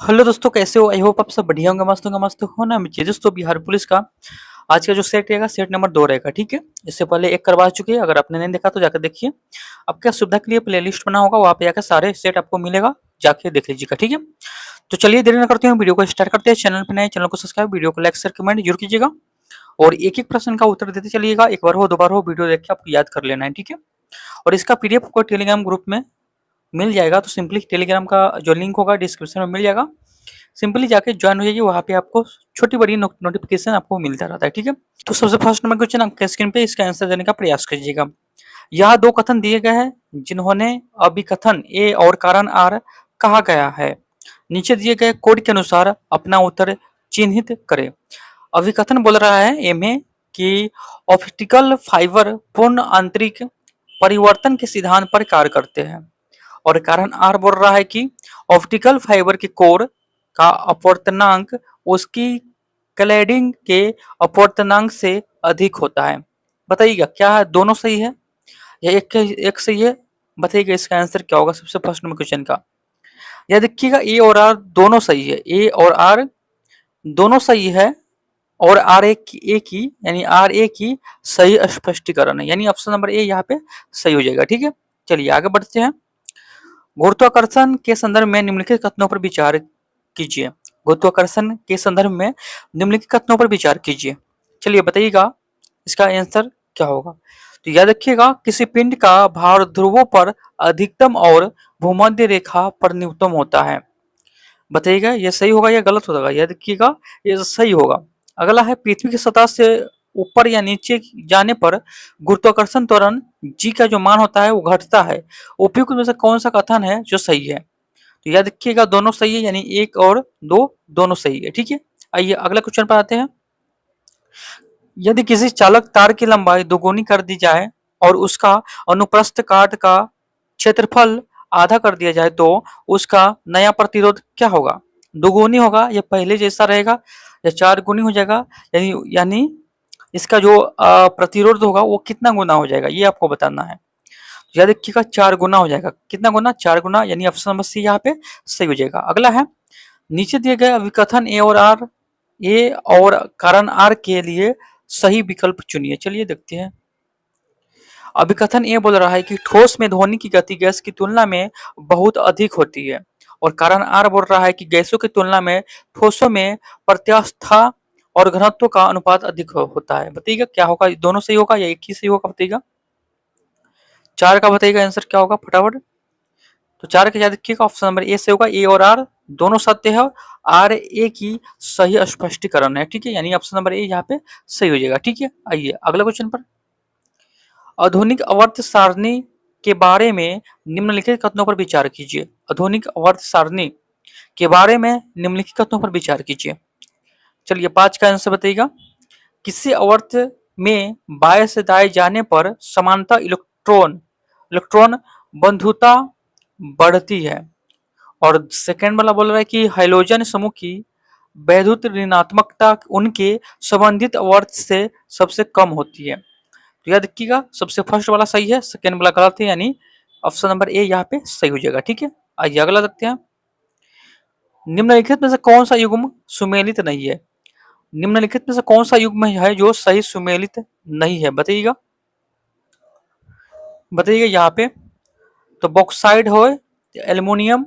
Hello दोस्तों, कैसे हो? आई होप आप सब बढ़िया होंगे, मस्त हो ना। मैं दोस्तों बिहार पुलिस का आज का जो सेट रहेगा, सेट नंबर 2 रहेगा। ठीक है, इससे पहले एक करवा चुके हैं। अगर आपने नहीं देखा तो जाकर देखिए। आपके सुविधा के लिए प्लेलिस्ट बना होगा, वहाँ पे जाकर सारे सेट आपको मिलेगा, जाके देख लीजिएगा। ठीक है, तो चलिए देरी न करते हैं, वीडियो को स्टार्ट करते हैं। चैनल पर नए, चैनल को सब्सक्राइब, वीडियो को लाइक शेयर कमेंट जरूर कीजिएगा और एक एक प्रश्न का उत्तर देते चलिएगा। एक बार हो, दो बार हो, वीडियो देख के आपको याद कर लेना है। ठीक है, और इसका पीडीएफ को टेलीग्राम ग्रुप में मिल जाएगा, तो सिंपली टेलीग्राम का जो लिंक होगा डिस्क्रिप्शन में मिल जाएगा। सिंपली जाके ज्वाइन हो जाइए, वहाँ पे आपको छोटी बड़ी नोटिफिकेशन आपको मिलता रहता है। ठीक है, तो सबसे फर्स्ट नंबर क्वेश्चन आपके स्क्रीन पे, इसका आंसर देने का प्रयास कीजिएगा। यहाँ दो कथन दिए गए हैं जिन्होंने अभिकथन ए और कारण आर कहा गया है। नीचे दिए गए कोड के अनुसार अपना उत्तर चिन्हित करें। अभिकथन बोल रहा है ए में कि ऑप्टिकल फाइबर पूर्ण आंतरिक परिवर्तन के सिद्धांत पर कार्य करते हैं, और कारण आर बोल रहा है कि ऑप्टिकल फाइबर के कोर का अपवर्तनांक उसकी क्लैडिंग के अपवर्तनांक से अधिक होता है। बताइएगा क्या है, दोनों सही है या एक सही है? बताइएगा इसका आंसर क्या होगा सबसे फर्स्ट नंबर क्वेश्चन का। यह देखिएगा ए और आर दोनों सही है, ए और आर दोनों सही है, और आर एक ही यानी आर एक ही सही स्पष्टीकरण है, यानी ऑप्शन नंबर ए यहाँ पे सही हो जाएगा। ठीक है, चलिए आगे बढ़ते हैं। गुरुत्वाकर्षण के संदर्भ में निम्नलिखित कथनों पर विचार कीजिए। गुरुत्वाकर्षण के संदर्भ में निम्नलिखित कथनों पर विचार कीजिए। चलिए बताइएगा इसका आंसर क्या होगा। तो याद रखिएगा, किसी पिंड का भार ध्रुवों पर अधिकतम और भूमध्य रेखा पर न्यूनतम होता है। बताइएगा ये सही होगा या गलत होगा। याद रखिएगा ये सही होगा। अगला है, पृथ्वी की सतह से ऊपर या नीचे जाने पर गुरुत्वाकर्षण त्वरण जी का जो मान होता है वो घटता है। उपयुक्त में से कौन सा कथन है जो सही है? तो याद रखिएगा दोनों सही है, यानी एक और दो दोनों सही है। ठीक है, आइए अगला क्वेश्चन पर आते हैं। यदि किसी चालक तार की लंबाई दोगुनी कर दी जाए और उसका अनुप्रस्थ काट का क्षेत्रफल आधा कर दिया जाए तो उसका नया प्रतिरोध क्या होगा? दोगुनी होगा या पहले जैसा रहेगा या चार गुनी हो जाएगा? यानी इसका जो प्रतिरोध होगा वो कितना गुना हो जाएगा, ये आपको बताना है। तो याद रखिएगा 4 गुना हो जाएगा। कितना गुना? 4 गुना, यानी ऑप्शन नंबर सी यहाँ पे सही हो जाएगा। अगला है, नीचे दिए गए अभिकथन ए और कारण आर के लिए सही विकल्प चुनिए। चलिए देखते हैं। अभिकथन ए बोल रहा है कि ठोस में ध्वनि की गति गैस की तुलना में बहुत अधिक होती है, और कारण आर बोल रहा है कि गैसों की तुलना में ठोसों में प्रत्यास्था और घनत्व का अनुपात अधिक होता है। बताइएगा क्या होगा, दोनों सही होगा या एक ही सही होगा? बताइएगा 4 का बताइएगा आंसर क्या होगा फटाफट। तो 4 का याद रखिएगा ऑप्शन नंबर ए से होगा। ए और आर दोनों सत्य है, आर ए की सही स्पष्टीकरण है। ठीक है, यानी ऑप्शन नंबर ए यहाँ पे सही हो जाएगा। ठीक है, आइए अगला क्वेश्चन पर। आधुनिक आवर्त सारणी के बारे में निम्नलिखित कथनों पर विचार कीजिए। आधुनिक आवर्त सारणी के बारे में निम्नलिखित कथनों पर विचार कीजिए। चलिए 5 का आंसर बताइएगा। किसी आवर्त में बाएं से दाएं जाने पर समानता इलेक्ट्रॉन इलेक्ट्रॉन बंधुता बढ़ती है, और सेकेंड वाला बोल रहा है कि हाइड्रोजन समूह की वैद्युत ऋणात्मकता उनके संबंधित आवर्त से सबसे कम होती है। तो याद रखिएगा सबसे फर्स्ट वाला सही है, सेकेंड वाला गलत है, यानी ऑप्शन नंबर ए यहाँ पे सही हो जाएगा। ठीक है, आइए अगला देखते हैं। निम्नलिखित में से कौन सा युग्म सुमेलित नहीं है? निम्नलिखित में से कौन सा युग्म है जो सही सुमेलित नहीं है? बताइएगा बताइएगा यहाँ पे। तो बॉक्साइड हो, एल्युमिनियम,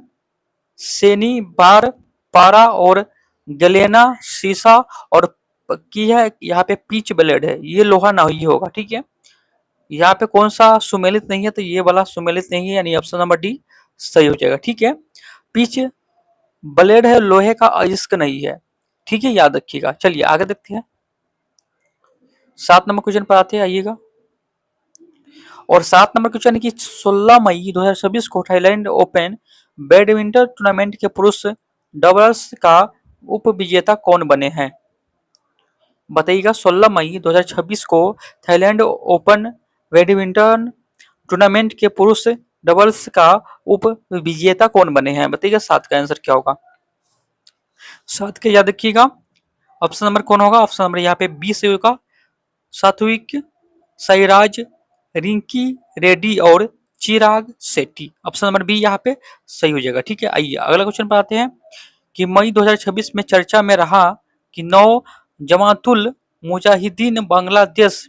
सेनी बार, पारा और गलेना सीसा, और की है यहाँ पे पीच ब्लेड है, ये लोहा नहीं होगा। ठीक है, यहाँ पे कौन सा सुमेलित नहीं है? तो ये वाला सुमेलित नहीं है, यानी ऑप्शन नंबर डी सही हो जाएगा। ठीक है, पीच ब्लेड है, लोहे का अयस्क नहीं है। ठीक है, याद रखिएगा। चलिए आगे देखते हैं। 7 नंबर क्वेश्चन पर आते हैं, आइएगा। और 7 नंबर क्वेश्चन है कि 16 मई 2026 को थाईलैंड ओपन बैडमिंटन टूर्नामेंट के पुरुष डबल्स का उप विजेता कौन बने हैं? बताइएगा 16 मई 2026 को थाईलैंड ओपन बैडमिंटन टूर्नामेंट के पुरुष डबल्स का उप विजेता कौन बने हैं? बताइएगा 7 का आंसर क्या होगा। 7 के याद रखिएगा ऑप्शन नंबर कौन होगा? ऑप्शन नंबर यहाँ पे बी से होगा, सात्विक साईराज, रिंकी रेड्डी और Chirag Shetty. Option number B यहाँ पे सही हो जाएगा। ठीक है, आइए अगला क्वेश्चन पर आते हैं। कि मई 2026 में चर्चा में रहा कि नौ जमातुल मुजाहिदीन बांग्लादेश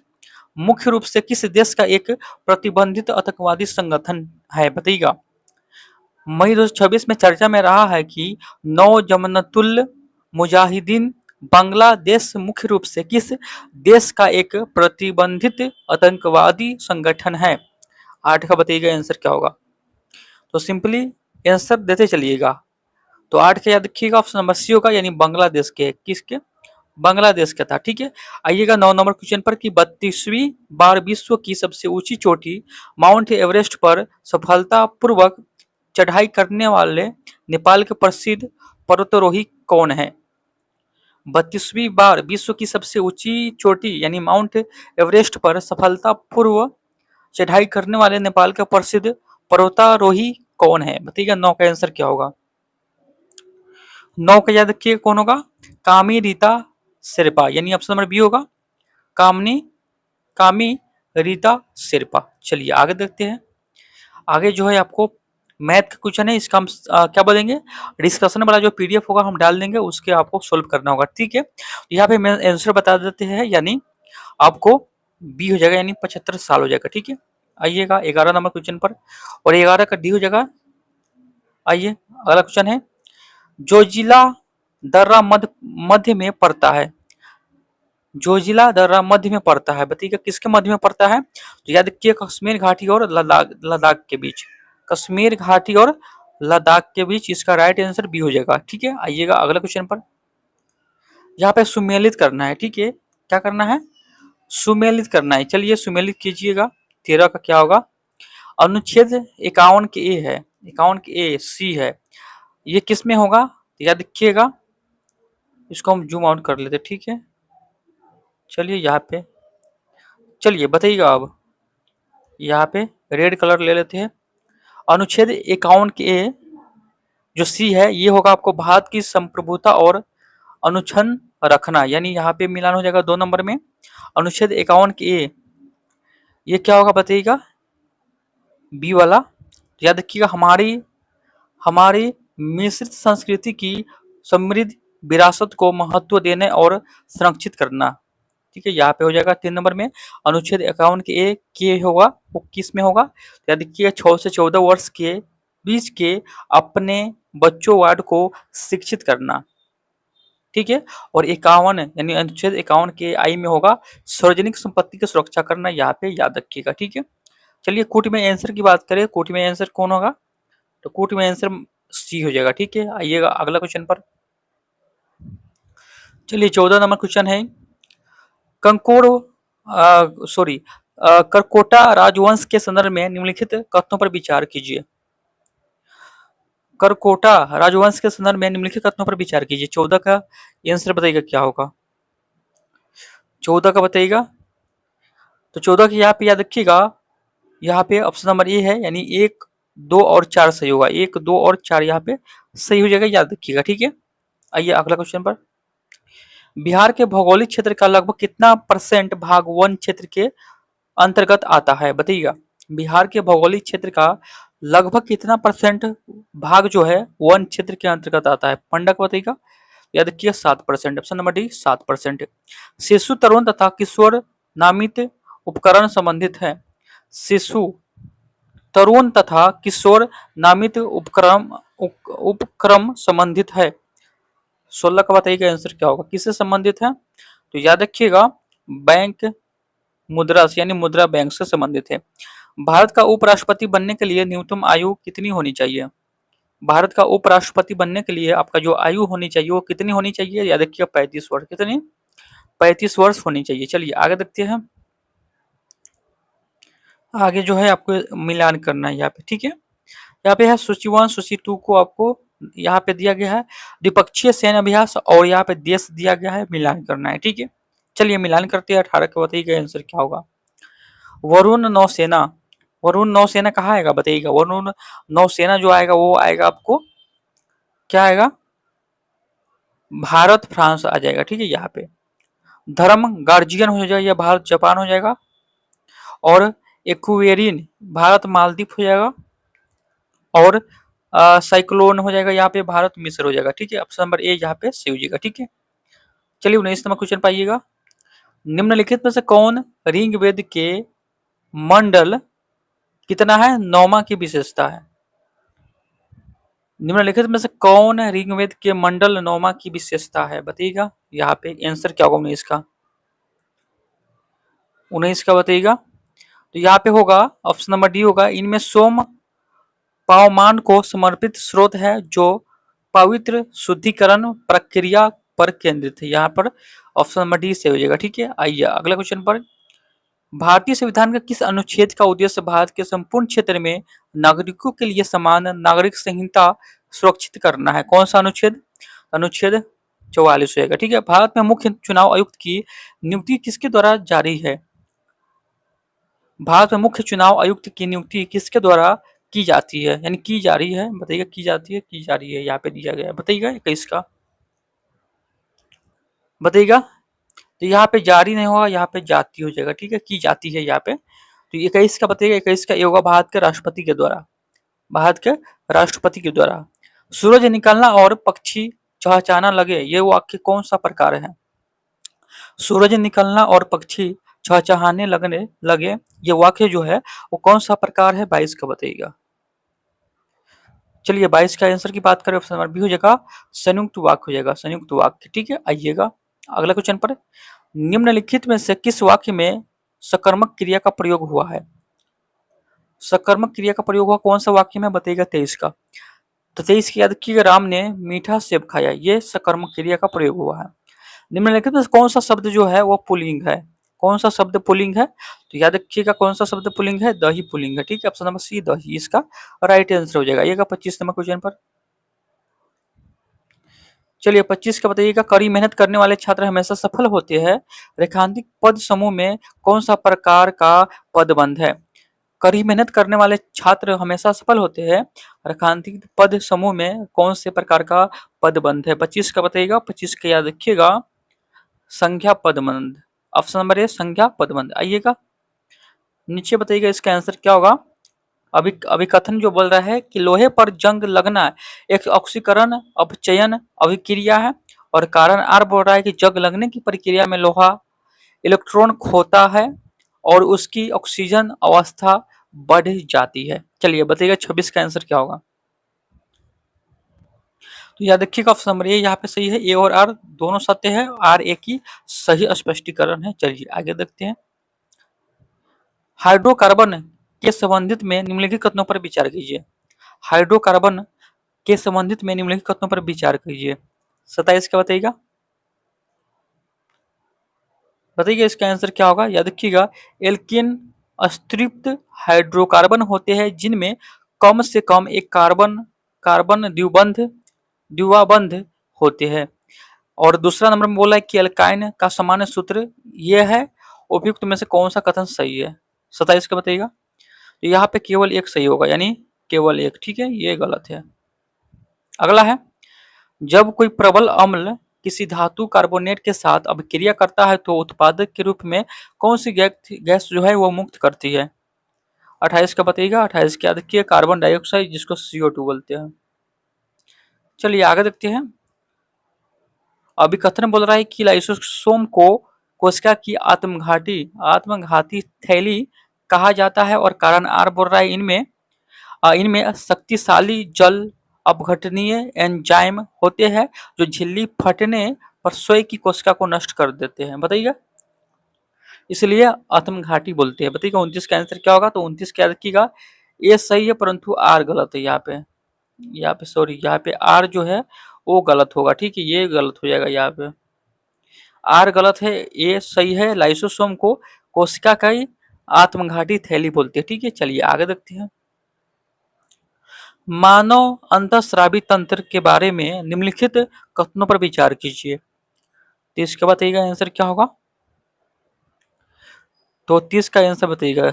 मुख्य रूप से किस देश का एक प्रतिबंधित आतंकवादी संगठन है, बताइएगा। मई 2026 में चर्चा में रहा है कि नौ जमातुल मुजाहिदीन बांग्लादेश मुख्य रूप से किस देश का एक प्रतिबंधित आतंकवादी संगठन है। 8 का बताइएगा आंसर क्या होगा। तो सिंपली आंसर देते चलिएगा। तो 8 का याद रखिएगा, ऑप्शन नंबर सी होगा, यानी बांग्लादेश के, किसके, बांग्लादेश का था। ठीक है, आइएगा 9 नंबर क्वेश्चन पर कि 32वीं बार विश्व की सबसे ऊंची चोटी माउंट एवरेस्ट पर सफलतापूर्वक चढ़ाई करने वाले नेपाल के प्रसिद्ध पर्वतारोही कौन है। 32वीं बार विश्व की सबसे ऊंची चोटी यानी माउंट एवरेस्ट पर सफलतापूर्वक चढ़ाई करने वाले नेपाल के प्रसिद्ध पर्वतारोही कौन है, बताइएगा। 9 का आंसर क्या होगा। 9 का याद रखिए कौन होगा, कामी रीता शेरपा, यानी ऑप्शन नंबर बी होगा, कामी रीता शेरपा। चलिए आगे देखते हैं। आगे जो है आपको मैथ का क्वेश्चन है, इसका हम क्या बोलेंगे, डिस्कशन वाला जो पीडीएफ होगा हम डाल देंगे, उसके आपको सोल्व करना होगा। ठीक है, यहाँ पे मैं आंसर बता देते हैं, यानी आपको बी हो जाएगा, यानी 75 साल हो जाएगा। ठीक है, आइएगा 11 नंबर क्वेश्चन पर, और 11 का डी हो जाएगा। आइए अगला क्वेश्चन है, जो जिला दर्रा मध्य में पड़ता है, जो जिला दर्रा मध्य में पड़ता है, बताइएगा किसके मध्य में पड़ता है। तो याद रखिए कश्मीर घाटी और लद्दाख के बीच, कश्मीर घाटी और लद्दाख के बीच, इसका राइट आंसर बी हो जाएगा। ठीक है, आइएगा अगला क्वेश्चन पर, यहाँ पे सुमेलित करना है। ठीक है, क्या करना है, सुमेलित करना है। चलिए सुमेलित कीजिएगा। 13 का क्या होगा, अनुच्छेद 51 के ए है, 51 के ए सी है, ये किस में होगा, याद रखिएगा। इसको हम जूम आउट कर लेते, ठीक है। चलिए यहाँ पे, चलिए बताइएगा। अब यहाँ पे रेड कलर ले लेते हैं। अनुच्छेद 51 के ए जो सी है, ये होगा आपको भारत की संप्रभुता और अनुच्छन रखना, यानी यहाँ पे मिलान हो जाएगा 2 नंबर में। अनुच्छेद 51 के ए ये क्या होगा बताइएगा, बी वाला। याद रखिएगा, हमारी हमारी मिश्रित संस्कृति की समृद्ध विरासत को महत्व देने और संरक्षित करना। ठीक है, यहाँ पे हो जाएगा 3 नंबर में। अनुच्छेद 51 के ए के होगा, वो किस में होगा, याद रखिएगा 6 से 14 वर्ष के बीच के अपने बच्चों वार्ड को शिक्षित करना। ठीक है, और 51 यानी अनुच्छेद 51 के आई में होगा सार्वजनिक संपत्ति की सुरक्षा करना, यहाँ पे याद रखिएगा। ठीक है, चलिए कोटि में आंसर की बात करें, कोटि में आंसर कौन होगा, तो कोटि में आंसर सी हो जाएगा। ठीक है, आइएगा अगला क्वेश्चन पर। चलिए 14 नंबर क्वेश्चन है, कंकोड़ करकोटा राजवंश के संदर्भ में निम्नलिखित कथनों पर विचार कीजिए। करकोटा राजवंश के संदर्भ में निम्नलिखित कथनों पर विचार कीजिए। 14 का आंसर बताइएगा क्या होगा, 14 का बताइएगा। तो 14 की यहाँ पे याद रखिएगा, यहाँ पे ऑप्शन नंबर ए है, यानी 1, 2 और 4 सही होगा। 1, 2 और 4 यहाँ पे सही हो जाएगा, याद रखिएगा। ठीक है, आइए अगला क्वेश्चन पर। बिहार के भौगोलिक क्षेत्र का लगभग कितना % भाग वन क्षेत्र के अंतर्गत आता है, बताइएगा। बिहार के भौगोलिक क्षेत्र का लगभग कितना % भाग जो है वन क्षेत्र के अंतर्गत आता है, पंडा को बताइएगा। याद रखिए 7%, ऑप्शन नंबर डी 7%। शिशु तरुण तथा किशोर नामित उपकरण संबंधित है, शिशु तरुण तथा किशोर नामित उपक्रम संबंधित है। 16 का बताइएगा आंसर क्या होगा, किससे संबंधित है, तो याद रखिएगा बैंक मुद्रा से, यानी मुद्रा बैंक से संबंधित है। भारत का उपराष्ट्रपति बनने के लिए न्यूनतम आयु कितनी होनी चाहिए, भारत का उपराष्ट्रपति बनने के लिए आपका जो आयु होनी चाहिए वो कितनी होनी चाहिए, याद रखिएगा 35 वर्ष, कितनी, 35 वर्ष होनी चाहिए। चलिए आगे देखते हैं। आगे जो है आपको मिलान करना है यहाँ पे। ठीक है, यहाँ पे है सूची 1 सूची 2 को आपको यहाँ पे दिया गया है द्विपक्षीय सैन्य अभ्यास, और यहाँ पे देश दिया गया है, मिलान करना है। ठीक है, चलिए मिलान करते हैं। 18 का बताइएगा आंसर क्या होगा। वरुण नौसेना, वरुण नौसेना कहाँ आएगा बताइएगा। वरुण नौसेना जो आएगा वो आएगा आपको, क्या आएगा, भारत फ्रांस आ जाएगा। ठीक है, यहाँ पे धर्म गार्जियन हो जाएगा, या भारत जापान हो जाएगा, और एक्वेरियन भारत मालदीव हो जाएगा, और साइक्लोन हो जाएगा यहाँ पे, भारत मिस्र हो जाएगा, ठीक है। ऑप्शन नंबर ए यहाँ पे सही हो जाएगा, ठीक है। चलिए 19 नंबर क्वेश्चन पाइएगा। निम्नलिखित में से कौन ऋग्वेद के मंडल कितना है नौमा की विशेषता है? निम्नलिखित में से कौन ऋग्वेद के मंडल नौमा की विशेषता है बताइएगा। यहाँ पे आंसर क्या होगा 19 का? 19 का बताइएगा। तो यहाँ पे होगा ऑप्शन नंबर डी होगा, इनमें सोम पावमान को समर्पित स्रोत है जो पवित्र शुद्धिकरण प्रक्रिया पर केंद्रित है। यहाँ पर ऑप्शन नंबर डी से हो जाएगा, ठीक है। आइए अगला क्वेश्चन पर। भारतीय संविधान का किस अनुच्छेद का उद्देश्य भारत के संपूर्ण क्षेत्र में नागरिकों के लिए समान नागरिक संहिता सुरक्षित करना है? कौन सा अनुच्छेद? अनुच्छेद 44 होगा, ठीक है। भारत में मुख्य चुनाव आयुक्त की नियुक्ति किसके द्वारा जारी है? भारत में मुख्य चुनाव आयुक्त की नियुक्ति किसके द्वारा की जाती है, यानी की जा रही है? बताइएगा, की जाती है, की जा रही है, यहाँ पे दिया गया है, बताइएगा 21 का बताइएगा। तो यहाँ पे जारी नहीं होगा, यहाँ पे जाती हो जाएगा, ठीक है, की जाती है यहाँ पे। तो 21 का बताइएगा, 21 का ये होगा भारत के राष्ट्रपति के द्वारा, भारत के राष्ट्रपति के द्वारा। सूरज निकलना और पक्षी चहचहाना लगे, ये वाक्य कौन सा प्रकार है? सूरज निकलना और पक्षी चहचहाने लगने लगे, ये वाक्य जो है वो कौन सा प्रकार है? 22 का बताइएगा। चलिए 22 का आंसर की बात करें, ऑप्शन नंबर बी हो जाएगा, संयुक्त वाक्य हो जाएगा, संयुक्त वाक्य, ठीक है। आइएगा अगला क्वेश्चन पर। निम्नलिखित में से किस वाक्य में सकर्मक क्रिया का प्रयोग हुआ है? सकर्मक क्रिया का प्रयोग हुआ कौन सा वाक्य में बताइएगा? 23 का। तो 23 की याद रखिएगा, राम ने मीठा सेब खाया, ये सकर्मक क्रिया का प्रयोग हुआ है। निम्नलिखित में कौन सा शब्द जो है वो पुल्लिंग है? कौन सा शब्द पुल्लिंग है? तो याद रखिएगा कौन सा शब्द पुल्लिंग है? दही पुल्लिंग है, ठीक है। ऑप्शन नंबर सी दही इसका राइट आंसर हो जाएगा। आइएगा 25 नंबर क्वेश्चन पर। चलिए 25 का बताइएगा, कड़ी मेहनत करने वाले छात्र हमेशा सफल होते हैं, रेखांकित पद समूह में कौन सा प्रकार का पदबंध है? कड़ी मेहनत करने वाले छात्र हमेशा सफल होते हैं, रेखांकित पद समूह में कौन से प्रकार का पदबंध है? 25 का बताइएगा, 25 का याद रखिएगा, संख्या पदबंध। ऑप्शन नंबर ए संख्या पदबंध। आइएगा नीचे बताइएगा इसका आंसर क्या होगा। अभिकथन जो बोल रहा है कि लोहे पर जंग लगना एक ऑक्सीकरण अपचयन अभिक्रिया है, और कारण आर बोल रहा है कि जंग लगने की प्रक्रिया में लोहा इलेक्ट्रॉन खोता है और उसकी ऑक्सीजन अवस्था बढ़ जाती है। चलिए बताइएगा 26 का आंसर क्या होगा। तो याद रखिएगा ऑप्शन नंबर ए यहाँ पे सही है, ए और आर दोनों सत्य है, आर ए की सही स्पष्टीकरण है। चलिए आगे देखते हैं। हाइड्रोकार्बन के संबंधित में निम्नलिखित कथनों पर विचार कीजिए। हाइड्रोकार्बन के संबंधित में निम्नलिखित कथनों पर विचार कीजिए। 27 का बताइएगा, बताइए इसका आंसर क्या होगा। याद रखिएगा, एल्किन अस्तृप्त हाइड्रोकार्बन होते हैं जिनमें कम से कम एक कार्बन कार्बन द्विबंध होते हैं। और दूसरा नंबर में बोला है कि एल्काइन का सामान्य सूत्र यह है, उपयुक्त में से कौन सा कथन सही है? 27 का बताइएगा। तो यहाँ पे केवल एक सही होगा, यानी केवल एक, ठीक है, ये गलत है। अगला है, जब कोई प्रबल अम्ल किसी धातु कार्बोनेट के साथ अभिक्रिया करता है तो उत्पादक के रूप में कौन सी गैस जो है वो मुक्त करती है? 28 का बताइएगा। 28 क्या देखिए, कार्बन डाइऑक्साइड, जिसको CO2 बोलते हैं। चलिए आगे देखते हैं। अभिकथन बोल रहा है कि लाइसोसोम को कोशिका की आत्मघाती थैली कहा जाता है, और कारण आर बोल रहा है इनमें शक्तिशाली जल अपघटनीय एंजाइम होते हैं जो झिल्ली फटने पर स्वयं की कोशिका को नष्ट कर देते हैं। बताइएगा, इसलिए आत्मघाती बोलते हैं। बताइएगा 29 का आंसर क्या होगा। तो 29 क्या रखिएगा, ये सही है परंतु आर गलत है। यहाँ पे सॉरी, यहाँ पे आर जो है वो गलत होगा, ठीक है, ये गलत हो जाएगा। यहाँ पे आर गलत है, ये सही है। लाइसोसोम को कोशिका का आत्मघाती थैली बोलते हैं, ठीक है। चलिए आगे देखते हैं। मानव अंतःस्रावी तंत्र के बारे में निम्नलिखित कथनों पर विचार कीजिए। तो इसके बताइएगा आंसर क्या होगा। तो 30 का आंसर बताइएगा।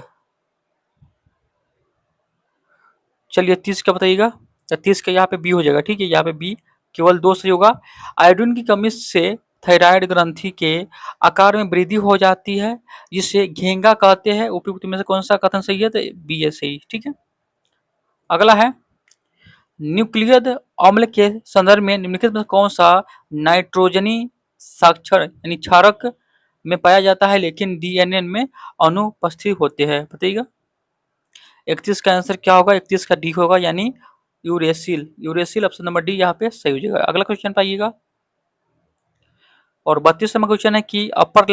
चलिए 30 का बताइएगा। तो 30 का यहाँ पे बी हो जाएगा, ठीक है, यहाँ पे बी केवल 2 सही होगा। आयोडीन की कमी से थायराइड ग्रंथि के आकार में वृद्धि हो जाती है, जिसे घेंगा कहते हैं। उपयुक्त में से कौन सा कथन सही है? तो बी है सही, ठीक है। अगला है, न्यूक्लियर अम्ल के संदर्भ में निम्नलिखित में कौन सा नाइट्रोजनी साक्षर यानी क्षारक में पाया जाता है लेकिन डीएनए में अनुपस्थित होते हैं? बताइएगा। 31 का आंसर क्या होगा? 31 का डी होगा, यानी uracil. Uracil option number D यहाँ पे सही हो जाएगा। अगला क्वेश्चन पाइएगा। और 32 नंबर क्वेश्चन है कि अपर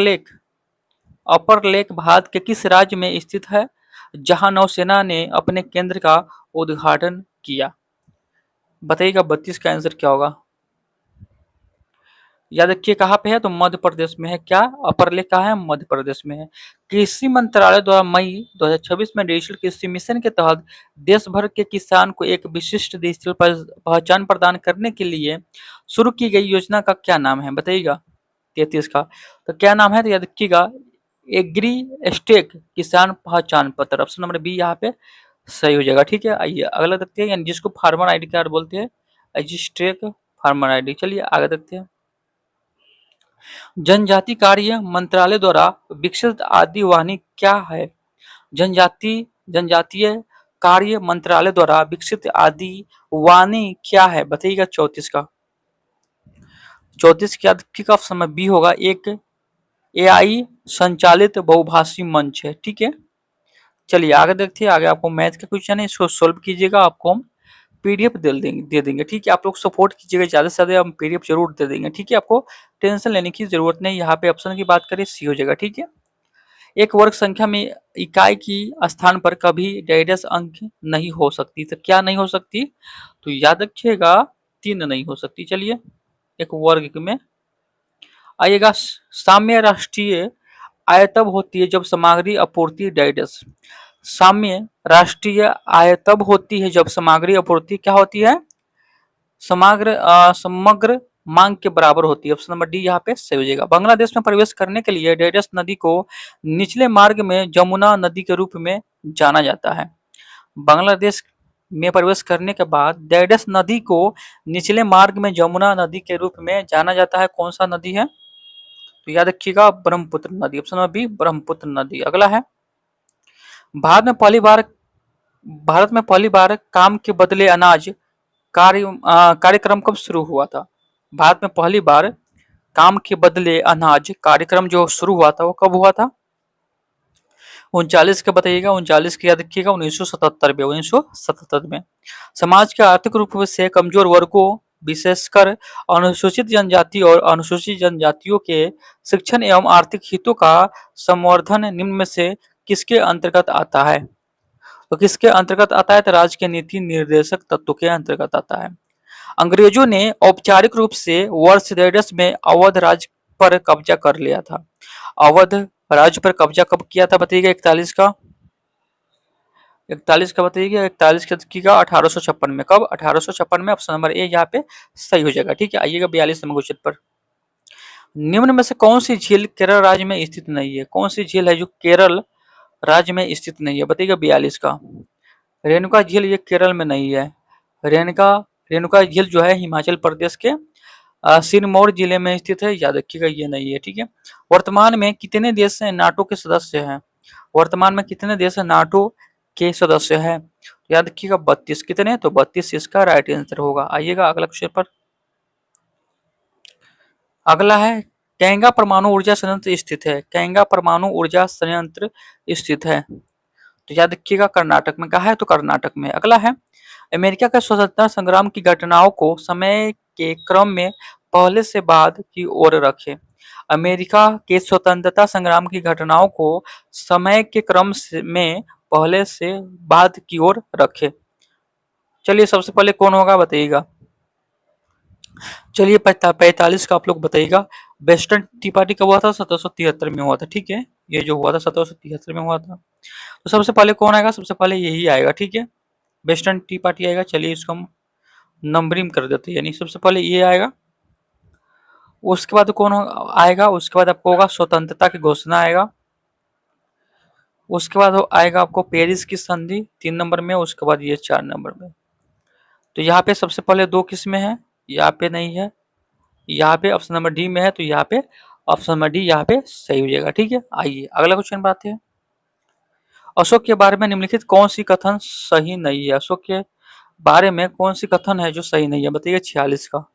लेक भारत के किस राज्य में स्थित है जहां नौसेना ने अपने केंद्र का उद्घाटन किया? बताइएगा 32 का आंसर क्या होगा? याद रखिए कहाँ पे है, तो मध्य प्रदेश में है। क्या अपर लेक कहाँ है? मध्य प्रदेश में है। कृषि मंत्रालय द्वारा मई 2026 में डिजिटल कृषि मिशन के तहत देश भर के किसान को एक विशिष्ट डिजिटल पहचान प्रदान करने के लिए शुरू की गई योजना का क्या नाम है? बताइएगा 33 का। तो क्या नाम है? तो याद रखिएगा एग्री स्टेक किसान पहचान पत्र। ऑप्शन नंबर बी यहाँ पे सही हो जाएगा। ठीक है, आइए अगला देखते हैं, यानी जिसको फार्मर आईडी कार्ड बोलते हैं, एग्री फार्मर आईडी। चलिए आगे देखते हैं। जनजाति कार्य मंत्रालय द्वारा विकसित आदि वाहिनी क्या है? जनजातीय कार्य मंत्रालय द्वारा विकसित आदि वाहिनी क्या है? बताइएगा 34 का। 34 का ऑप्शन में बी होगा, एक एआई संचालित बहुभाषी मंच है। ठीक है, चलिए आगे देखते हैं। आगे आपको मैथ का क्वेश्चन है, इसको सोल्व कीजिएगा, आपको हम पीडीएफ दे देंगे। ठीक है, आप लोग सपोर्ट कीजिएगा, ज्यादा से ज्यादा हम पीडीएफ जरूर दे देंगे। ठीक है, आपको टेंशन लेने की जरूरत नहीं। यहाँ पे ऑप्शन की बात करें, सी हो जाएगा। ठीक है, एक वर्ग संख्या में इकाई की स्थान पर कभी डेढ़ अंक नहीं हो सकती, तो क्या नहीं हो सकती? तो याद रखिएगा 3 नहीं हो सकती। चलिए एक वर्ग में आइएगा। साम्य राष्ट्रीय आय तब होती है जब सामग्री आपूर्ति डैश। साम्य राष्ट्रीय आय तब होती है जब सामग्री आपूर्ति क्या होती है? समग्र मांग के बराबर होती है। ऑप्शन नंबर डी यहाँ पे सही हो जाएगा। बांग्लादेश में प्रवेश करने के लिए डैश नदी को निचले मार्ग में जमुना नदी के रूप में जाना जाता है। बांग्लादेश में प्रवेश करने के बाद डैश नदी को निचले मार्ग में जमुना नदी के रूप में जाना जाता है। कौन सा नदी है? तो याद रखिएगा ब्रह्मपुत्र नदी। ऑप्शन नंबर बी ब्रह्मपुत्र नदी। अगला है, भारत में पहली बार काम के बदले अनाज कार्यक्रम कब शुरू हुआ था? भारत में पहली बार काम के बदले अनाज कार्यक्रम जो शुरू हुआ था वो कब हुआ था? 39 का बताइएगा। 39 की याद रखिएगा 1977 में। समाज के आर्थिक रूप से कमजोर वर्गों विशेषकर अनुसूचित जनजाति और अनुसूचित जनजातियों के शिक्षण एवं आर्थिक हितों का संवर्धन निम्न में से किसके अंतर्गत आता है? तो किसके अंतर्गत आता है? तो राज्य के नीति निर्देशक तत्व के अंतर्गत आता है। अंग्रेजों ने औपचारिक रूप से वर्ष 150 में अवध राज्य पर कब्जा कर लिया था। अवध राज्य पर कब्जा कब किया था? बताइएगा 41 का। 41 का बताइएगा। 41 का 1856 में। कब? 1856 में। ऑप्शन नंबर ए यहाँ पे सही हो जाएगा। ठीक है, आइएगा 42 नंबर क्वेश्चन पर। निम्न में से कौन सी झील केरल राज्य में स्थित नहीं है? कौन सी झील है जो केरल राज्य में स्थित नहीं है? बताइएगा 42 का। रेणुका झील ये केरल में नहीं है। रेणुका रेणुका झील जो है हिमाचल प्रदेश के सिरमौर जिले में स्थित है। याद रखिएगा ये नहीं है। ठीक है, वर्तमान में कितने देश नाटो के सदस्य हैं? वर्तमान में कितने देश नाटो के सदस्य हैं? याद रखिएगा 32। कितने? तो 32 इसका राइट आंसर होगा। आइएगा अगला क्वेश्चन पर। अगला है, कैंगा परमाणु ऊर्जा संयंत्र स्थित है। कैंगा परमाणु ऊर्जा संयंत्र स्थित है, तो याद रखिएगा कर्नाटक में। कहा है? तो कर्नाटक में। अगला है, अमेरिका के स्वतंत्रता संग्राम की घटनाओं को समय के क्रम में पहले से बाद की ओर रखें। अमेरिका के स्वतंत्रता संग्राम की घटनाओं को समय के क्रम में पहले से बाद की ओर रखें। चलिए सबसे पहले कौन होगा बताइएगा। चलिए 45 का आप लोग बताइएगा। वेस्टर्न टी पार्टी कब हुआ था? 1773 में हुआ था। ठीक है, ये जो हुआ था 1773 में हुआ था। तो सबसे पहले कौन आएगा? सबसे पहले यही आएगा। ठीक है, वेस्टर्न टी पार्टी आएगा। चलिए इसको हम नंबरिंग कर देते हैं, यानी सबसे पहले ये आएगा। उसके बाद कौन आएगा? उसके बाद आपको होगा स्वतंत्रता की घोषणा आएगा। उसके बाद आएगा आपको पेरिस की संधि 3 नंबर में। उसके बाद ये 4 नंबर में। तो यहाँ पे सबसे पहले 2 किस में है? यहाँ पे नहीं है, यहाँ पे ऑप्शन नंबर डी में है। तो यहाँ पे ऑप्शन नंबर डी यहाँ पे सही हो जाएगा। ठीक है, आइए अगला क्वेश्चन बात है। अशोक के बारे में निम्नलिखित कौन सी कथन सही नहीं है? अशोक के बारे में कौन सी कथन है जो सही नहीं है? बताइएगा 46 का,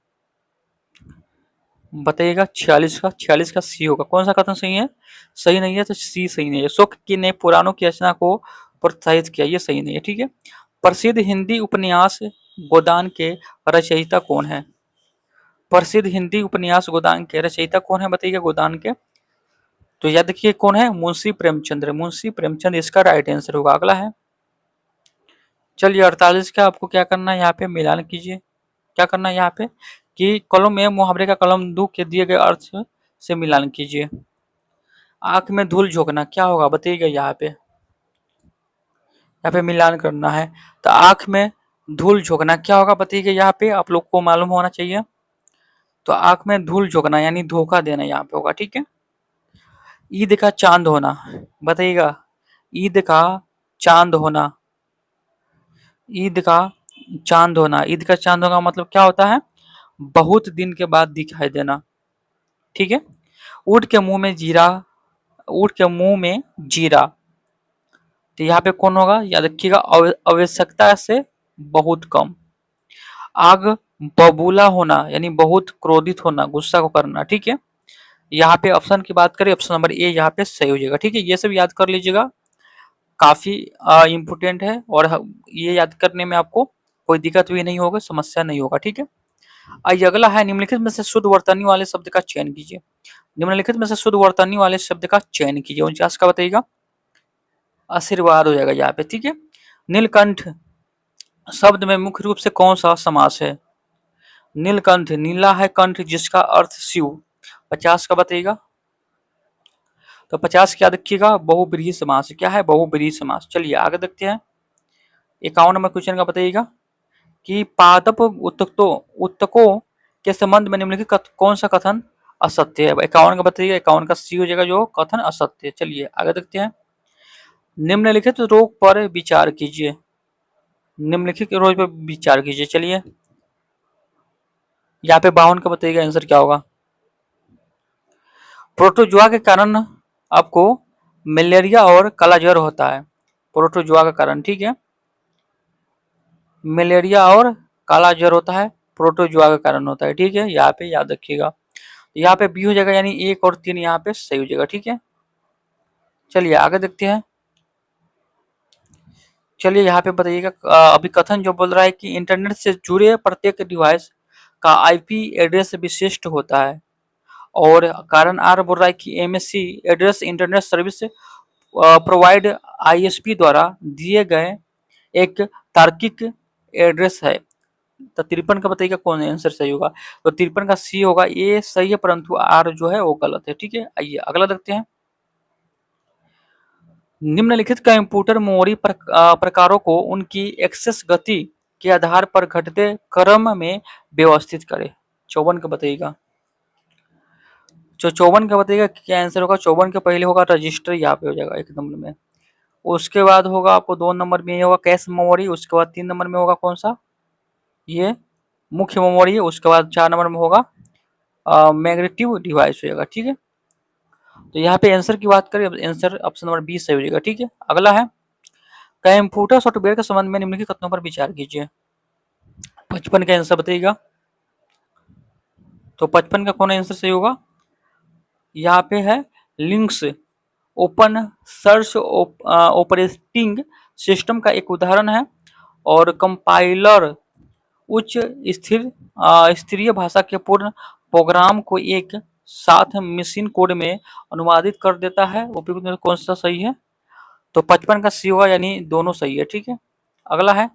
बताइएगा 46 का सी होगा। कौन सा कथन सही है? सही नहीं है तो सी सही नहीं है। शोक की ने पुराणों की रचना को प्रोत्साहित किया, ये सही नहीं है, ठीक है। प्रसिद्ध हिंदी उपन्यास गोदान के रचयिता कौन है? प्रसिद्ध हिंदी उपन्यास गोदान के रचयिता कौन है? बताइएगा गोदान के। तो याद रखिए कौन है? मुंशी प्रेमचंद्र। मुंशी प्रेमचंद इसका राइट आंसर होगा। अगला है, चलिए 48 का आपको क्या करना है, यहाँ पे मिलान कीजिए। क्या करना है यहाँ पे कि कलम ए मुहावरे का कलम दो के दिए गए अर्थ से मिलान कीजिए। आंख में धूल झोंकना क्या होगा? बताइएगा यहाँ पे मिलान करना है। तो आंख में धूल झोंकना क्या होगा? बताइएगा यहाँ पे, आप लोग को मालूम होना चाहिए। तो आंख में धूल झोंकना यानी धोखा देना यहाँ पे होगा, ठीक है। ईद का चांद होना, बताइएगा ईद का चांद होना। ईद का चांद होना, ईद का चांद होना मतलब क्या होता है? बहुत दिन के बाद दिखाई देना, ठीक है। ऊँट के मुंह में जीरा, ऊँट के मुंह में जीरा, तो यहाँ पे कौन होगा? याद रखिएगा आवश्यकता से बहुत कम। आग बबूला होना यानी बहुत क्रोधित होना, गुस्सा को करना, ठीक है। यहाँ पे ऑप्शन की बात करें, ऑप्शन नंबर ए यहाँ पे सही हो जाएगा, ठीक है। ये सब याद कर लीजिएगा, काफी इम्पोर्टेंट है और ये याद करने में आपको कोई दिक्कत भी नहीं होगा, समस्या नहीं होगा, ठीक है। आइए अगला है, निम्नलिखित में से शुद्ध वर्तनी वाले शब्द का चयन कीजिए। निम्नलिखित में से शुद्ध वर्तनी वाले शब्द का चयन कीजिए। 49 का बताइएगा, आशीर्वाद हो जाएगा यहाँ पे, ठीक है। नीलकंठ शब्द में मुख्य रूप से कौन सा समास है? नीलकंठ, नीला है कंठ जिसका अर्थ शिव। 50 का बताइएगा, तो 50 क्या देखिएगा? बहुब्रीहि समास। क्या है? बहुब्रीहि समास। चलिए आगे देखते हैं। 51 नंबर क्वेश्चन का बताइएगा कि पादप उत्तकों उत्तकों के संबंध में निम्नलिखित कौन सा कथन असत्य है? 51 का बताइएगा, 51 का सी हो जाएगा जो कथन असत्य है। चलिए आगे देखते हैं। निम्नलिखित रोग पर विचार कीजिए। निम्नलिखित रोग पर विचार कीजिए। चलिए यहाँ पे 52 का बताइएगा आंसर क्या होगा? प्रोटोजुआ के कारण आपको मलेरिया और काला ज्वर होता है। प्रोटोजुआ का कारण, ठीक है। मलेरिया और काला ज्वर होता है, प्रोटोजुआ का कारण होता है, ठीक है। यहाँ पे याद रखिएगा। यहाँ पे बी हो जाएगा यानी 1 और 3 यहाँ पे सही हो जाएगा, ठीक है। चलिए आगे देखते हैं। चलिए यहाँ पे बताइएगा, अभी कथन जो बोल रहा है कि इंटरनेट से जुड़े प्रत्येक डिवाइस का आईपी एड्रेस विशिष्ट होता है, और कारण आर बोल रहा है कि MSc address internet service provide ISP द्वारा दिए गए एक तार्किक एड्रेस है। तो 53 का बताइएगा कौन आंसर सही होगा? तो 53 का सी होगा, ए सही है परंतु आर जो है वो गलत है, ठीक है। आइए अगला देखते हैं। निम्नलिखित कंप्यूटर मेमोरी प्रकारों को उनकी एक्सेस गति के आधार पर घटते क्रम में व्यवस्थित करें। 54 का बताइएगा, जो 54 का बताइएगा क्या आंसर होगा? 54 के पहले होगा रजिस्टर, यहाँ पे हो जाएगा 1 नंबर में। उसके बाद होगा आपको 2 नंबर में ये होगा कैश मेमोरी। उसके बाद 3 नंबर में होगा कौन सा? ये मुख्य मेमोरी। उसके बाद 4 नंबर में होगा मैग्नेटिव डिवाइस हो जाएगा, ठीक है। तो यहाँ पे आंसर की बात करें, आंसर ऑप्शन नंबर बी सही हो जाएगा, ठीक है। अगला है, कंप्यूटर सॉफ्टवेयर के संबंध में निम्नलिखित कथनों पर विचार कीजिए। 55 का आंसर बताइएगा, तो 55 का कौन आंसर सही होगा? यहाँ पे है links open source operating system का एक उदाहरण है, और कंपाइलर उच्च स्थिर स्तरीय भाषा के पूर्ण प्रोग्राम को एक साथ मशीन कोड में अनुवादित कर देता है। उपयुक्त में कौन सा सही है? तो 55 का सी होगा यानी दोनों सही है, ठीक है। अगला है,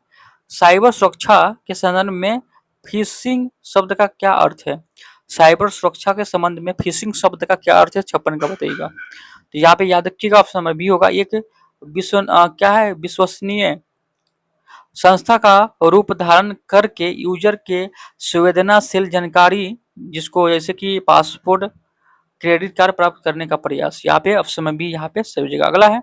साइबर सुरक्षा के संदर्भ में फिशिंग शब्द का क्या अर्थ है? साइबर सुरक्षा के संबंध में फिशिंग शब्द का क्या अर्थ है? 56 का बताइएगा। तो यहाँ पे याद रखिएगा ऑप्शन नंबर बी होगा, एक क्या है? विश्वसनीय संस्था का रूप धारण करके यूजर के संवेदनशील जानकारी, जिसको जैसे कि पासपोर्ट, क्रेडिट कार्ड प्राप्त करने का प्रयास। यहाँ पे ऑप्शन में बी यहाँ पे सही हो जाएगा। अगला है,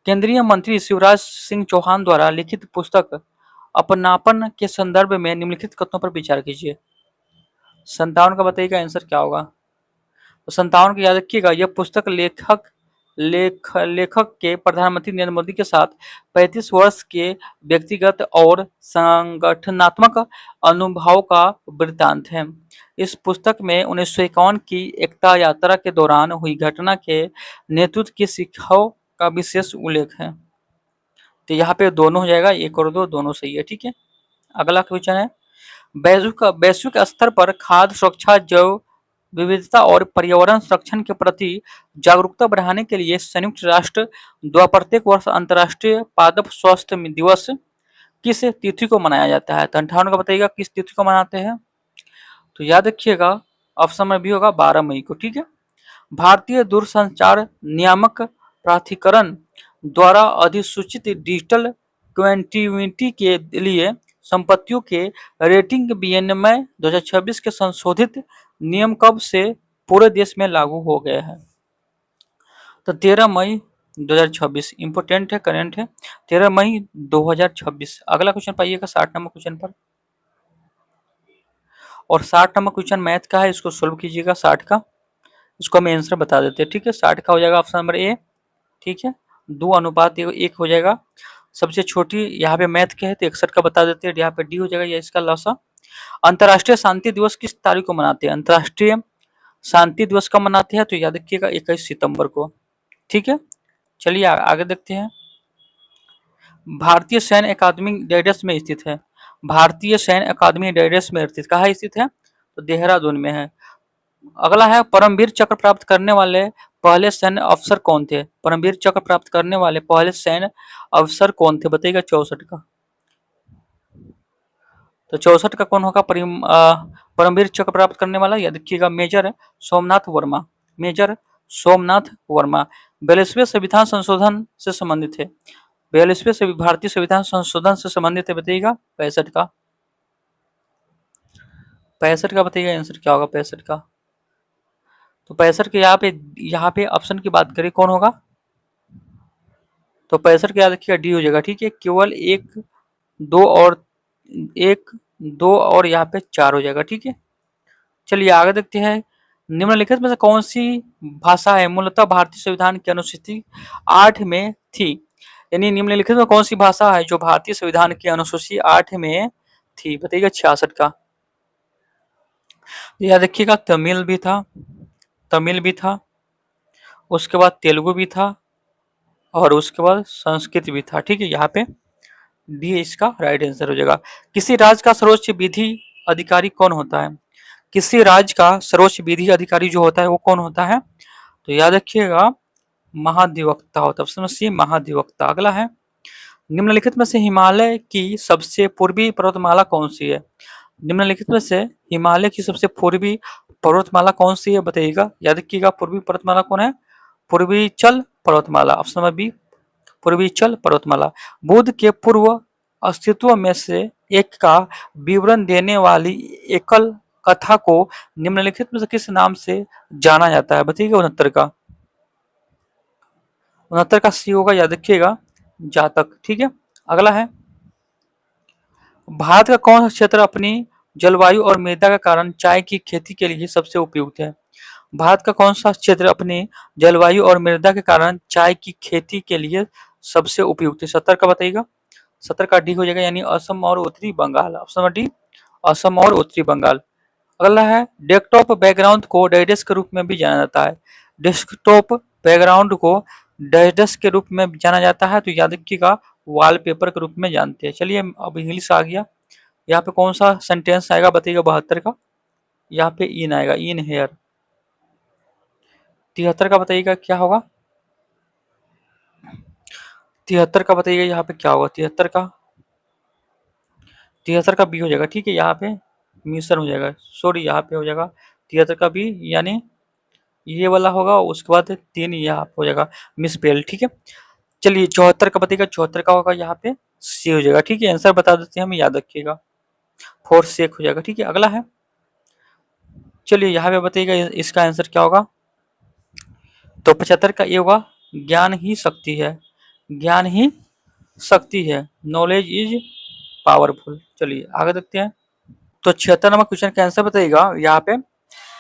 केंद्रीय मंत्री शिवराज सिंह चौहान द्वारा लिखित पुस्तक अपनापन के संदर्भ में निम्नलिखित कथनों पर विचार कीजिए। 57 का बताइएगा आंसर क्या होगा? तो 57 को याद रखिएगा, यह पुस्तक लेखक लेखक के प्रधानमंत्री नरेंद्र मोदी के साथ 35 वर्ष के व्यक्तिगत और संगठनात्मक अनुभव का वृत्तांत है। इस पुस्तक में 1951 की एकता यात्रा के दौरान हुई घटना के नेतृत्व की शिक्षाओं का विशेष उल्लेख है। तो यहाँ पे दोनों हो जाएगा, एक और दो दोनों सही है। ठीक है, अगला क्वेश्चन है, वैश्विक स्तर पर खाद्य सुरक्षा, जैव विविधता और पर्यावरण संरक्षण के प्रति जागरूकता बढ़ाने के लिए संयुक्त राष्ट्र द्वारा प्रत्येक वर्ष अंतर्राष्ट्रीय पादप स्वास्थ्य दिवस किस तिथि को मनाया जाता है? तो 58 का बताइएगा किस तिथि को मनाते हैं? तो याद रखिएगा, ऑप्शन में भी होगा 12 मई को। ठीक है, भारतीय दूरसंचार नियामक प्राधिकरण द्वारा अधिसूचित डिजिटल कनेक्टिविटी के लिए संपत्तियों के रेटिंग विनियमन 2026 के संशोधित नियम कब से पूरे देश में लागू हो गए हैं? तो 13 मई 2026 इंपोर्टेंट है, करेंट है, 13 मई 2026। अगला क्वेश्चन पाइएगा 60 नंबर क्वेश्चन पर, और 60 नंबर क्वेश्चन मैथ का है, इसको सोल्व कीजिएगा। 60 का इसको हम आंसर बता देते हैं। ठीक है, 60 का हो जाएगा ऑप्शन नंबर ए। ठीक है, 2:1 हो जाएगा। सबसे छोटी यहाँ पे मैथ के है तो 61 का बता देते हैं, यहाँ पे डी हो जाएगा, या इसका लॉसा। अंतर्राष्ट्रीय शांति दिवस किस तारीख को मनाते हैं? अंतर्राष्ट्रीय शांति दिवस कब मनाते हैं? तो याद रखिएगा 21 सितंबर को। ठीक है, चलिए आगे देखते हैं। भारतीय सैन्य अकादमी डेडस में स्थित है। भारतीय सैन्य अकादमी डेडस में स्थित, कहाँ स्थित है? तो देहरादून में है। अगला है, परमवीर चक्र प्राप्त करने वाले पहले सैन्य अफसर कौन थे? परमवीर चक्र प्राप्त करने वाले पहले सैन्य अफसर कौन थे? बताइएगा 64 का। तो 64 का कौन होगा परमवीर चक्र प्राप्त करने वाला? याद रखिएगा मेजर सोमनाथ वर्मा। मेजर सोमनाथ वर्मा 42वें संविधान संशोधन से संबंधित है। 42वें भारतीय संविधान संशोधन से संबंधित है, बताइएगा 65 का। 65 का बताइएगा आंसर क्या होगा 65 का? तो 65 के यहाँ पे ऑप्शन की बात करें कौन होगा? तो 65 के याद रखिएगा डी हो जाएगा। ठीक है, केवल एक दो और यहाँ पे 4 हो जाएगा। ठीक है, चलिए आगे देखते हैं। निम्नलिखित में से कौन सी भाषा है मूलतः भारतीय संविधान की अनुसूची 8 में थी? यानी निम्नलिखित में कौन सी भाषा है जो भारतीय संविधान की अनुसूची 8 में थी? बताइएगा 66 का। याद रखिएगा तमिल भी था, उसके बाद तेलुगु भी था, और उसके बाद संस्कृत भी था। ठीक है, यहाँ पे डी इसका राइट आंसर हो जाएगा। किसी राज्य का सर्वोच्च विधि अधिकारी कौन होता है? किसी राज्य का सर्वोच्च विधि अधिकारी जो होता है वो कौन होता है? तो याद रखिएगा महाधिवक्ता होता है। ऑप्शन सी महाधिवक्ता। अगला है, निम्नलिखित में से हिमालय की सबसे पूर्वी पर्वतमाला कौन सी है? निम्नलिखित में से हिमालय की सबसे पूर्वी पर्वतमाला कौन सी है? बताइएगा। याद रखिएगा पूर्वी पर्वतमाला कौन है? पूर्वीचल पर्वतमाला। ऑप्शन नंबर बी पूर्वीचल पर्वतमाला। बुद्ध के पूर्व अस्तित्व में से एक का विवरण देने वाली एकल कथा को निम्नलिखित में से किस नाम से जाना जाता है? बताइएगा 69 का। 69 का सी होगा, याद रखिएगा जातक। ठीक है, अगला है, भारत का कौन सा क्षेत्र अपनी जलवायु और मृदा के कारण चाय की खेती के लिए सबसे उपयुक्त है? भारत का कौन सा क्षेत्र अपनी जलवायु और मृदा के कारण चाय की खेती के लिए सबसे उपयुक्त है? 70 का बताइएगा। 70 का डी हो जाएगा, यानी असम और उत्तरी Bengal. Option number D Assam और उत्तरी बंगाल। अगला है, डेस्कटॉप बैकग्राउंड को डैश के रूप में भी जाना जाता है। डेस्कटॉप बैकग्राउंड को डैश के रूप में जाना जाता है, तो याद रखिएगा वॉलपेपर के रूप में जानते हैं। चलिए अब इंग्लिश आ गया। यहाँ पे कौन सा सेंटेंस आएगा बताइएगा 72 का। यहाँ पे इन आएगा, इन हेयर। 73 का बताइएगा क्या होगा? 73 का बताइएगा यहाँ पे क्या होगा? 73 का बी हो जाएगा। ठीक है, यहाँ पे मिशन हो जाएगा, सॉरी यहाँ पे हो जाएगा 73 का बी, यानी ये वाला होगा। उसके बाद 3 यहाँ हो जाएगा मिसपेल। ठीक है, चलिए 74 का बताइएगा। 74 का होगा यहाँ पे सी हो जाएगा। ठीक है, आंसर बता देते हैं हम, याद रखिएगा 4 सेक हो जाएगा। ठीक है, अगला है, चलिए यहाँ पे बताइएगा इसका आंसर क्या होगा? तो 75 का ये होगा, ज्ञान ही शक्ति है। ज्ञान ही शक्ति है, नॉलेज इज पावरफुल। चलिए आगे देखते हैं। तो 76 नंबर क्वेश्चन का आंसर बताइएगा। यहाँ पे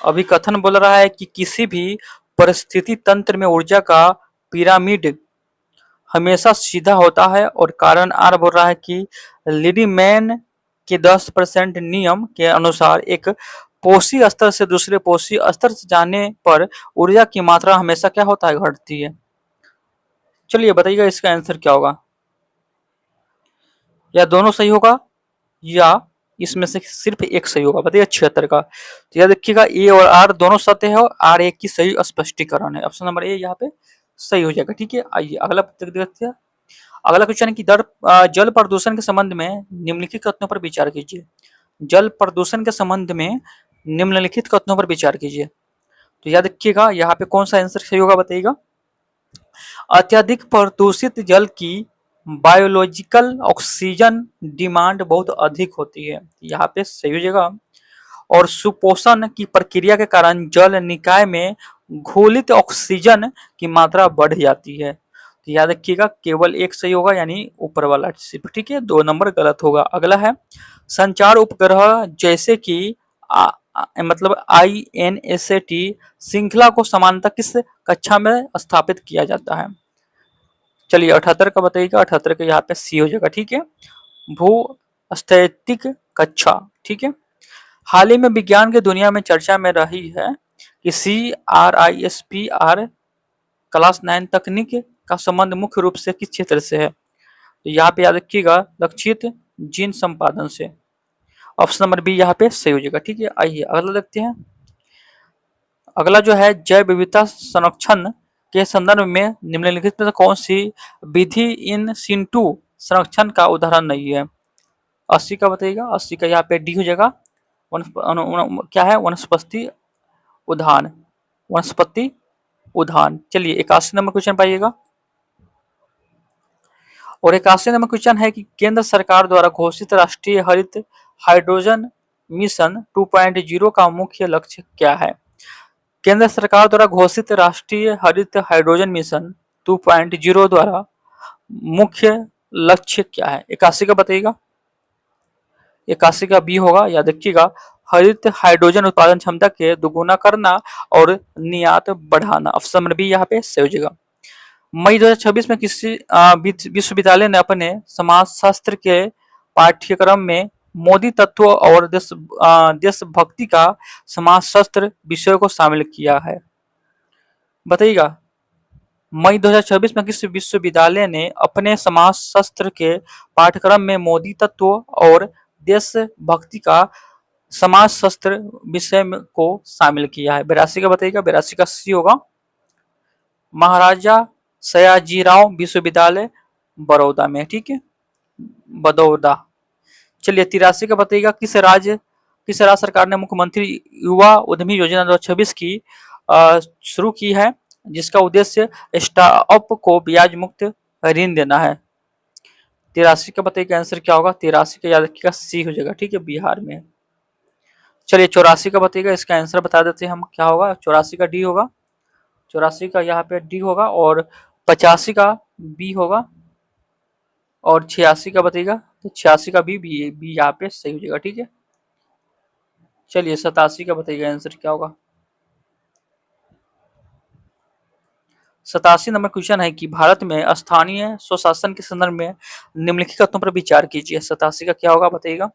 अभिकथन बोल रहा है कि किसी भी परिस्थिति तंत्र में ऊर्जा का पिरामिड हमेशा सीधा होता है, और कारण आर बोल रहा है कि लीडीमैन के 10% नियम के अनुसार एक पोषी स्तर से दूसरे पोषी स्तर से जाने पर ऊर्जा की मात्रा हमेशा क्या होता है, घटती है। चलिए बताइएगा इसका आंसर क्या होगा, या दोनों सही होगा या इसमें से सिर्फ एक सही होगा। बताइए 76 का। तो यह देखिएगा ए और आर दोनों सत्य है और आर एक की सही स्पष्टीकरण है। ऑप्शन नंबर ए यहाँ पे सही हो जाएगा। ठीक है, आइए अगला देखते हैं। अगला क्वेश्चन है कि जल प्रदूषण के संबंध में निम्नलिखित कथनों पर विचार कीजिए। जल प्रदूषण के संबंध में निम्नलिखित कथनों पर विचार कीजिए। तो याद रखिएगा यहाँ पे कौन सा आंसर सही होगा, बताइएगा। अत्यधिक प्रदूषित जल की बायोलॉजिकल ऑक्सीजन डिमांड बहुत अधिक होती है, यहाँ पे सही हो जाएगा। और सुपोषण की प्रक्रिया के कारण जल निकाय में घोलित ऑक्सीजन की मात्रा बढ़ जाती है। तो याद रखिएगा केवल एक सही होगा, यानी ऊपर वाला सिर्फ। ठीक है, 2 नंबर गलत होगा। अगला है संचार उपग्रह जैसे कि मतलब INSAT श्रृंखला को समानता किस कक्षा में स्थापित किया जाता है। चलिए 78 का बताइएगा। 78 का यहाँ पे सी हो जाएगा। ठीक है, भू स्थैतिक कक्षा। ठीक है, हाल ही में विज्ञान की दुनिया में चर्चा में रही है कि CRISPR क्लास 9 तकनीक का संबंध मुख्य रूप से किस क्षेत्र से है। तो यहाँ पे याद रखिएगा लक्षित जीन संपादन से। ऑप्शन नंबर बी यहाँ पे सही हो जाएगा। ठीक है, आइए अगला देखते हैं। अगला जो है जैव विविधता संरक्षण के संदर्भ में निम्नलिखित में कौन सी विधि इन सिंटू संरक्षण का उदाहरण नहीं है। 80 का बताइएगा। 80 का यहाँ पे डी हो जाएगा। क्या है, वनस्पति उद्यान। वनस्पति उद्यान। चलिए 81 नंबर क्वेश्चन पाइएगा। और 81 नंबर क्वेश्चन है कि केंद्र सरकार द्वारा घोषित राष्ट्रीय हरित हाइड्रोजन मिशन 2.0 का मुख्य लक्ष्य क्या है। केंद्र सरकार द्वारा घोषित राष्ट्रीय हरित हाइड्रोजन मिशन 2.0 द्वारा मुख्य लक्ष्य क्या है। 81 का बताइएगा। 81 का बी होगा। याद रखिएगा हरित हाइड्रोजन उत्पादन क्षमता के दोगुना करना और निर्यात बढ़ाना। ऑप्शन नंबर बी यहाँ पे सही हो जाएगा। मई 2026 में किसी विश्वविद्यालय ने अपने समाजशास्त्र के पाठ्यक्रम में मोदी तत्व और देशभक्ति का समाजशास्त्र विषय को शामिल किया है। बताइएगा मई 2026 में किस विश्वविद्यालय ने अपने समाजशास्त्र के पाठ्यक्रम में मोदी तत्व और देशभक्ति का समाजशास्त्र विषय को शामिल किया है। 82 का बताइएगा। 82 का सी होगा। महाराजा सयाजीराव विश्वविद्यालय बड़ौदा में। ठीक है, बड़ौदा। चलिए 83 का बताइएगा। किस राज्य सरकार ने मुख्यमंत्री युवा उद्यमी योजना 2026 की शुरू की है, जिसका उद्देश्य स्टार्टअप को ब्याज मुक्त ऋण देना है। 83 का बताइएगा आंसर क्या होगा। 83 का याद रखिएगा सी हो जाएगा। ठीक है, बिहार में। चलिए 84 का बताइएगा। इसका आंसर बता देते हैं हम क्या होगा। 84 का डी होगा। 84 का यहाँ पे डी होगा और 85 का बी होगा और 86 का बताइएगा। तो 86 का बी यहाँ पे सही हो जाएगा। ठीक है, चलिए 87 का बताइएगा आंसर क्या होगा। 87 नंबर क्वेश्चन है कि भारत में स्थानीय स्वशासन के संदर्भ में निम्नलिखित तथ्यों पर विचार कीजिए। 87 का क्या होगा बताइएगा।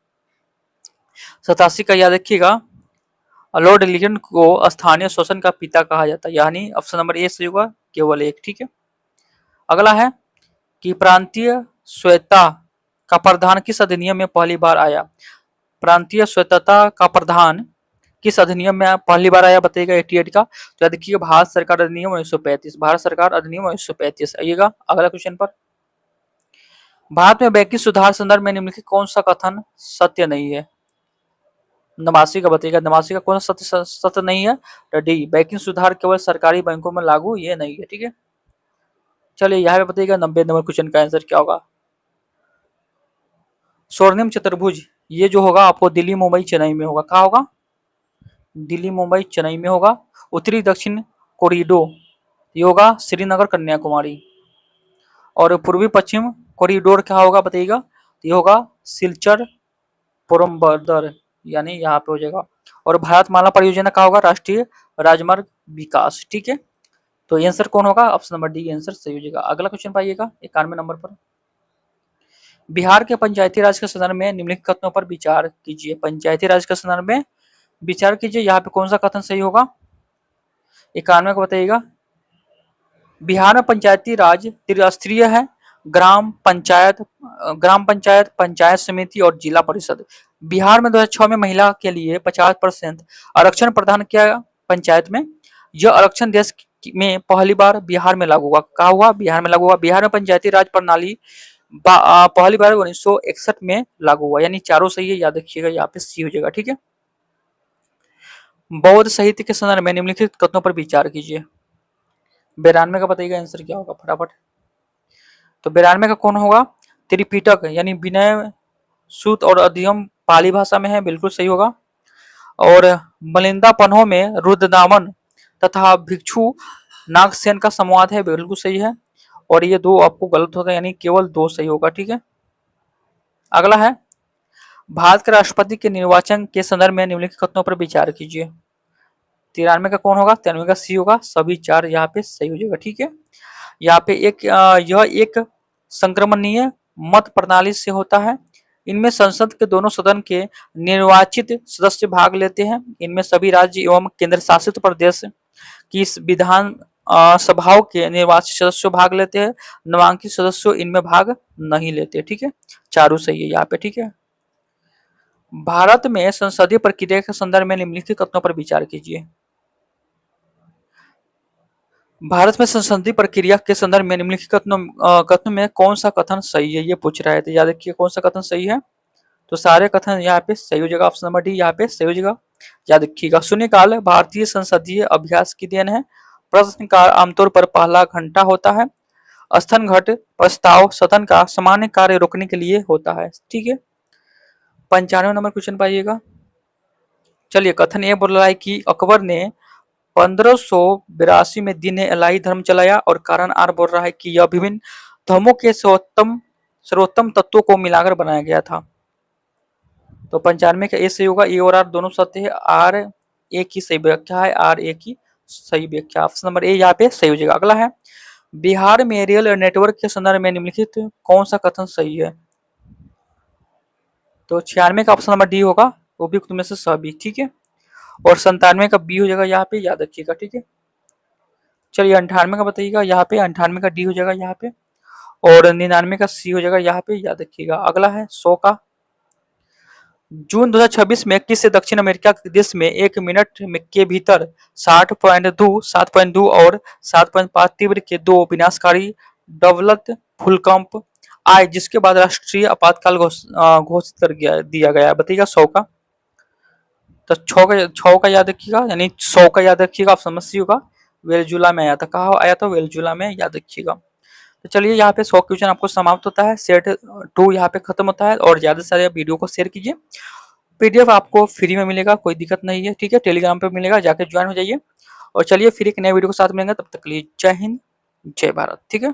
87 का याद रखिएगा लॉर्ड लिगन को स्थानीय शासन का पिता कहा जाता है, यानी ऑप्शन नंबर ए सही होगा, केवल एक। ठीक है, अगला है कि प्रांतीय स्वायत्तता का प्रावधान किस अधिनियम में पहली बार आया। प्रांतीय स्वायत्तता का प्रावधान किस अधिनियम में पहली बार आया बताइएगा। 88 का। तो याद रखिएगा भारत सरकार अधिनियम 1935। भारत सरकार अधिनियम 1935। आइएगा अगला क्वेश्चन पर। भारत में बैंकिंग सुधार संदर्भ में निम्नलिखित कौन सा कथन सत्य नहीं है। 89 का बताइएगा। 89 का कौन सा सत्य नहीं है। तो डी, बैंकिंग सुधार केवल सरकारी बैंकों में लागू ये नहीं है। ठीक है, चलिए यहाँ पे बताइएगा 90 नंबर क्वेश्चन का आंसर क्या होगा। स्वर्णिम चतुर्भुज ये जो होगा आपको दिल्ली मुंबई चेन्नई में होगा। कहाँ होगा, दिल्ली मुंबई चेन्नई में होगा। उत्तरी दक्षिण कॉरिडोर ये होगा श्रीनगर कन्याकुमारी। और पूर्वी पश्चिम कॉरिडोर क्या होगा बताइएगा। ये होगा सिलचर पोरबंदर, यानी यहाँ पे हो जाएगा। और भारतमाला परियोजना का होगा राष्ट्रीय राजमार्ग विकास। ठीक है, तो आंसर कौन होगा? ऑप्शन नंबर डी आंसर सही हो जाएगा। अगला क्वेश्चन पाइएगा 91 नंबर पर। बिहार के पंचायती राज के संदर्भ में निम्नलिखित कथनों पर विचार कीजिए। पंचायती राज के संदर्भ में विचार कीजिए, यहाँ पे कौन सा कथन सही होगा? 91 को बताइएगा। बिहार में पंचायती राज त्रिस्तरीय है। ग्राम पंचायत, पंचायत समिति और जिला परिषद। बिहार में 2006 में महिला के लिए 50% आरक्षण प्रदान किया पंचायत में। यह आरक्षण देश में पहली बार बिहार में लागू हुआ। कहा हुआ? बिहार में लागू हुआ। बिहार में पंचायती राज प्रणाली पहली बार 1961 में लागू हुआ, यानी चारों सही है, याद रखिएगा, यहाँ पे सी हो जाएगा। ठीक है। बौद्ध साहित्य के संदर्भ में निम्नलिखित कथनों पर विचार कीजिए। 92 का बताइएगा आंसर क्या होगा फटाफट। तो 92 का कौन होगा? त्रिपिटक, यानी विनय सूत और अधिगम पाली भाषा में है, बिल्कुल सही होगा। और मलिंदा पन्हों में रुद्रदामन तथा भिक्षु नागसेन का संवाद है, बिल्कुल सही है। और ये दो आपको गलत होगा, यानी केवल दो सही होगा। ठीक है। अगला है भारत के राष्ट्रपति के निर्वाचन के संदर्भ में निम्नलिखित कथनों पर विचार कीजिए। 93 का कौन होगा? 93 का सी होगा, सभी चार यहाँ पे सही हो जाएगा। ठीक है। यहाँ पे यह एक संक्रमणीय मत प्रणाली से होता है। इनमें संसद के दोनों सदन के निर्वाचित सदस्य भाग लेते हैं। इनमें सभी राज्य एवं केंद्र शासित प्रदेश की विधान सभाओं के निर्वाचित सदस्य भाग लेते हैं। नामांकित सदस्य इनमें भाग नहीं लेते। ठीक है। चारों सही है यहाँ पे। ठीक है। भारत में संसदीय प्रक्रिया के संदर्भ में निम्नलिखित कथनों पर विचार कीजिए। भारत में संसदीय प्रक्रिया के संदर्भ में निम्नलिखित कथनों में कौन सा कथन सही है, ये पूछ रहा है। तो याद रखिए कौन सा कथन सही है। तो सारे कथन यहाँ पे सही हो जाएगा। ऑप्शन नंबर डी यहाँ पे सही हो जाएगा, याद रखिएगा। शून्यकाल भारतीय संसदीय अभ्यास की देन है। प्रश्नकाल आमतौर पर पहला घंटा होता है। स्थन घट प्रस्ताव सदन का सामान्य कार्य रोकने के लिए होता है। ठीक है। 95 नंबर क्वेश्चन पाइएगा। चलिए, कथन ये बोल रहा है कि अकबर ने 1582 में दीन इलाही धर्म चलाया। और कारण आर बोल रहा है कि यह विभिन्न धर्मों के सर्वोत्तम तत्वों को मिलाकर बनाया गया था। तो 95 का ए सही होगा। ए और आर दोनों सत्य है। आर ए की सही व्याख्या है, आर ए की सही व्याख्या। ऑप्शन नंबर ए यहाँ पे सही हो जाएगा। अगला है बिहार में रेल नेटवर्क के संदर्भ में निम्नलिखित कौन सा कथन सही है। तो 96 का ऑप्शन नंबर डी होगा, वो भी तुम्हें से सभी। ठीक है। और 97 का बी हो जाएगा, यहाँ पे याद रखिएगा। ठीक है। चलिए 98 का बताइएगा, यहाँ पे 98 का डी हो जाएगा यहाँ पे। और 99 का सी हो जाएगा यहाँ पे, याद रखिएगा। अगला है 100 का। जून 2026 में किस दक्षिण अमेरिका के देश में 1 मिनट के भीतर 60.2 और 7.5 तीव्र के दो विनाशकारी डबलत भूकंप आए, जिसके बाद राष्ट्रीय आपातकाल घोषित कर दिया गया। बताइएगा 100 का। तो 6 का याद रखिएगा, यानी 100 का याद रखिएगा। आप समझ होगा, वेलजुला में आया था। कहाँ आया था? वेलजुला में, याद रखिएगा। तो चलिए यहाँ पे 100 क्वेश्चन आपको समाप्त होता है। सेट 2 यहाँ पे खत्म होता है। और ज्यादा से ज्यादा वीडियो को शेयर कीजिए। पीडीएफ आपको फ्री में मिलेगा, कोई दिक्कत नहीं है। ठीक है। टेलीग्राम पे मिलेगा, जाकर ज्वाइन हो जाइए। और चलिए फिर एक नए वीडियो के साथ मिलेंगे, तब तक के लिए जय हिंद जय भारत। ठीक है।